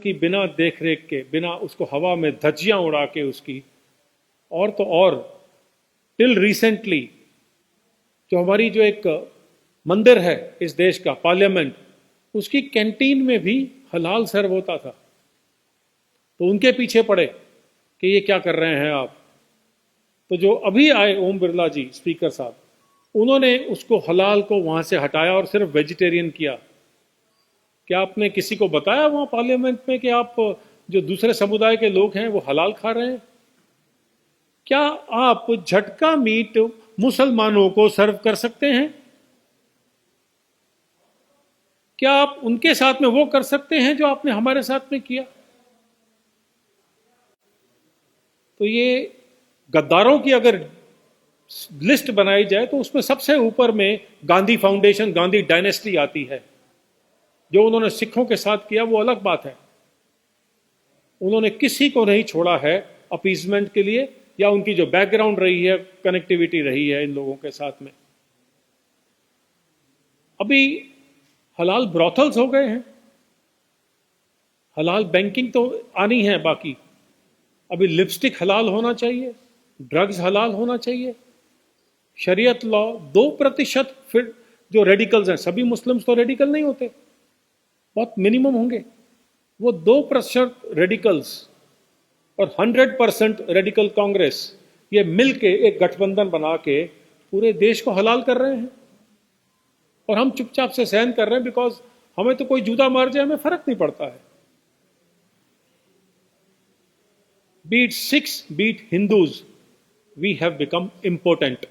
की बिना देख रेख के, बिना उसको हवा में धज्जियां उड़ा के उसकी, और तो और टिल रिसेंटली जो हमारी जो एक मंदिर है इस देश का, पार्लियामेंट, उसकी कैंटीन में भी हलाल सर्व होता था। तो उनके पीछे पड़े कि ये क्या कर रहे हैं आप। तो जो अभी आए ओम बिरला जी स्पीकर साहब, उन्होंने उसको हलाल को वहां से हटाया और सिर्फ वेजिटेरियन किया। क्या आपने किसी को बताया वहां पार्लियामेंट में कि आप जो दूसरे समुदाय के लोग हैं वो हलाल खा रहे हैं? क्या आप झटका मीट मुसलमानों को सर्व कर सकते हैं? क्या आप उनके साथ में वो कर सकते हैं जो आपने हमारे साथ में किया? तो ये गद्दारों की अगर लिस्ट बनाई जाए तो उसमें सबसे ऊपर में गांधी फाउंडेशन, गांधी डायनेस्टी आती है। जो उन्होंने सिखों के साथ किया वो अलग बात है, उन्होंने किसी को नहीं छोड़ा है अपीजमेंट के लिए, या उनकी जो बैकग्राउंड रही है, कनेक्टिविटी रही है इन लोगों के साथ में। अभी हलाल ब्रॉथल्स हो गए हैं, हलाल बैंकिंग तो आनी है बाकी। अभी लिपस्टिक हलाल होना चाहिए, ड्रग्स हलाल होना चाहिए, शरीयत लॉ 2%। फिर जो रेडिकल्स हैं, सभी मुस्लिम्स तो रेडिकल नहीं होते, बहुत मिनिमम होंगे, वो 2% रेडिकल्स और 100% रेडिकल कांग्रेस, ये मिलके एक गठबंधन बना के पूरे देश को हलाल कर रहे हैं। और हम चुपचाप से सहन कर रहे हैं, बिकॉज हमें तो कोई जूता मार जाए हमें फर्क नहीं पड़ता है। Beat Sikhs, beat Hindus, we have become important,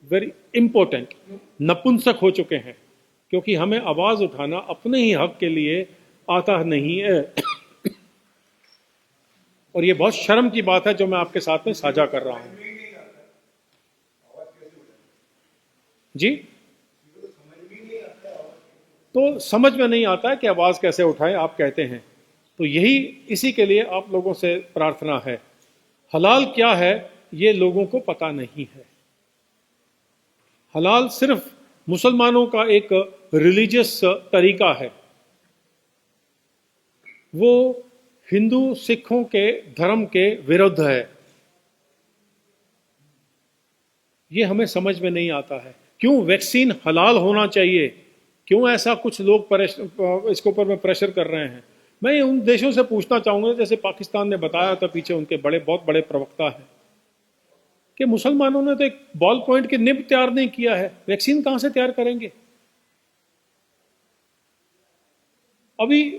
very important, नपुंसक हो चुके हैं, क्योंकि हमें आवाज उठाना अपने ही हक के लिए आता नहीं है। और ये बहुत शर्म की बात है जो मैं आपके साथ में साझा कर रहा हूं। जी, तो समझ में नहीं आता है कि आवाज कैसे उठाएं, आप कहते हैं। तो यही, इसी के लिए आप लोगों से प्रार्थना है। हलाल क्या है ये लोगों को पता नहीं है। हलाल सिर्फ मुसलमानों का एक रिलीजियस तरीका है, वो हिंदू सिखों के धर्म के विरुद्ध है। ये हमें समझ में नहीं आता है। क्यों वैक्सीन हलाल होना चाहिए, क्यों ऐसा कुछ लोग इसके ऊपर में प्रेशर कर रहे हैं। मैं उन देशों से पूछना चाहूंगा, जैसे पाकिस्तान ने बताया था, पीछे उनके बहुत बड़े प्रवक्ता हैं, कि मुसलमानों ने तो एक बॉल पॉइंट की निब तैयार नहीं किया है, वैक्सीन कहां से तैयार करेंगे? अभी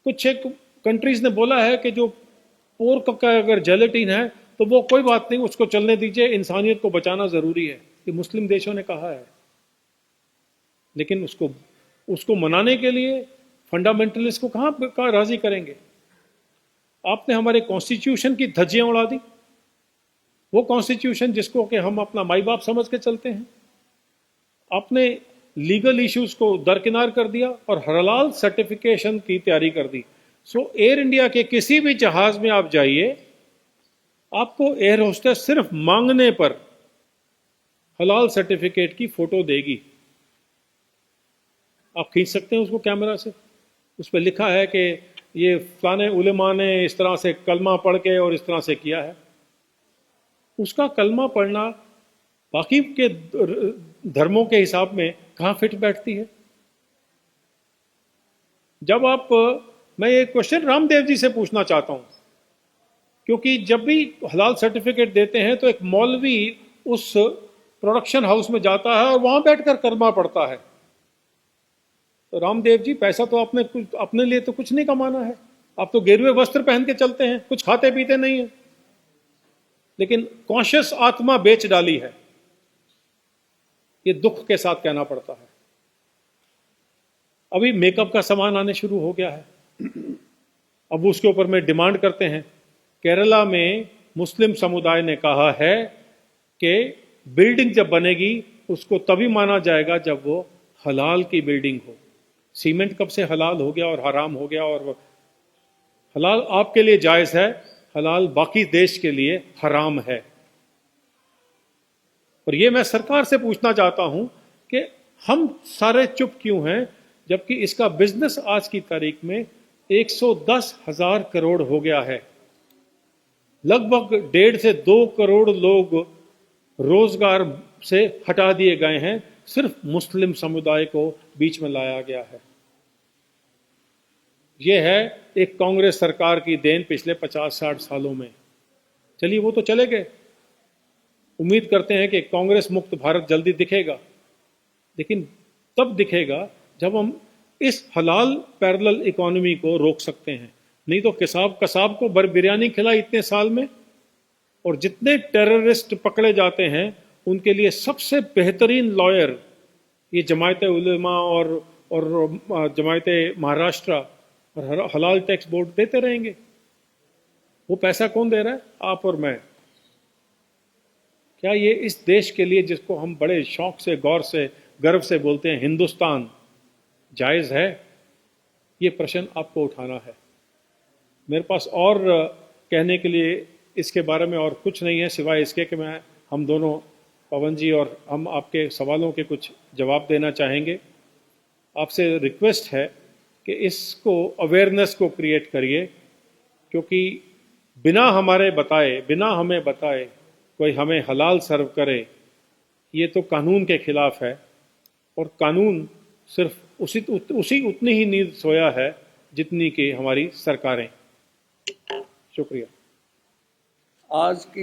कुछ एक कंट्रीज ने बोला है कि जो पोर्क का अगर जेलेटिन है तो वो कोई बात नहीं, उसको चलने दीजिए, इंसानियत को बचाना जरूरी है। ये मुस्लिम देशों ने कहा है। लेकिन उसको मनाने के लिए फंडामेंटलिस्ट को कहां राजी करेंगे? आपने हमारे कॉन्स्टिट्यूशन की धज्जियां उड़ा दी, वो कॉन्स्टिट्यूशन जिसको कि हम अपना माई बाप समझ के चलते हैं। आपने लीगल इश्यूज को दरकिनार कर दिया और हलाल सर्टिफिकेशन की तैयारी कर दी। सो एयर इंडिया के किसी भी जहाज में आप जाइए, आपको एयर होस्टेस सिर्फ मांगने पर हलाल सर्टिफिकेट की फोटो देगी। आप खींच सकते हैं उसको कैमरा से, उस पर लिखा है कि ये फलाने उलेमा ने इस तरह से कलमा पढ़ के और इस तरह से किया है। उसका कलमा पढ़ना बाकी के धर्मों के हिसाब में कहां फिट बैठती है? जब आप, मैं ये क्वेश्चन रामदेव जी से पूछना चाहता हूं, क्योंकि जब भी हलाल सर्टिफिकेट देते हैं तो एक मौलवी उस प्रोडक्शन हाउस में जाता है और वहां बैठकर कलमा पढ़ता है। तो रामदेव जी, पैसा तो आपने अपने लिए तो कुछ नहीं कमाना है, आप तो गेरुए वस्त्र पहन के चलते हैं, कुछ खाते पीते नहीं है, लेकिन कॉन्शियस आत्मा बेच डाली है। ये दुख के साथ कहना पड़ता है। अभी मेकअप का सामान आने शुरू हो गया है, अब उसके ऊपर में डिमांड करते हैं। केरला में मुस्लिम समुदाय ने कहा है कि बिल्डिंग जब बनेगी उसको तभी माना जाएगा जब वो हलाल की बिल्डिंग हो। सीमेंट कब से हलाल हो गया और हराम हो गया? और हलाल आपके लिए जायज है, हलाल बाकी देश के लिए हराम है। और ये मैं सरकार से पूछना चाहता हूं कि हम सारे चुप क्यों हैं? जबकि इसका बिजनेस आज की तारीख में 110,000 करोड़ हो गया है। लगभग 1.5 से 2 करोड़ लोग रोजगार से हटा दिए गए हैं, सिर्फ मुस्लिम समुदाय को बीच में लाया गया है। यह है एक कांग्रेस सरकार की देन पिछले 50-60 सालों में। चलिए वो तो चले गए, उम्मीद करते हैं कि कांग्रेस मुक्त भारत जल्दी दिखेगा, लेकिन तब दिखेगा जब हम इस हलाल पैरेलल इकोनॉमी को रोक सकते हैं। नहीं तो कसाब को बिरयानी खिलाई इतने साल में, और जितने टेररिस्ट पकड़े जाते हैं उनके लिए सबसे बेहतरीन लॉयर ये जमायत उलेमा और जमायत महाराष्ट्र और हलाल टैक्स बोर्ड देते रहेंगे। वो पैसा कौन दे रहा है? आप और मैं। क्या ये इस देश के लिए, जिसको हम बड़े शौक से, गौर से, गर्व से बोलते हैं हिंदुस्तान, जायज है? ये प्रश्न आपको उठाना है। मेरे पास और कहने के लिए इसके बारे में और कुछ नहीं है, सिवाय इसके कि हम दोनों, पवन जी और हम, आपके सवालों के कुछ जवाब देना चाहेंगे। आपसे रिक्वेस्ट है कि इसको, अवेयरनेस को क्रिएट करिए, क्योंकि बिना हमें बताए कोई हमें हलाल सर्व करे, ये तो कानून के खिलाफ है। और कानून सिर्फ उतनी ही नींद सोया है जितनी कि हमारी सरकारें। शुक्रिया। आज की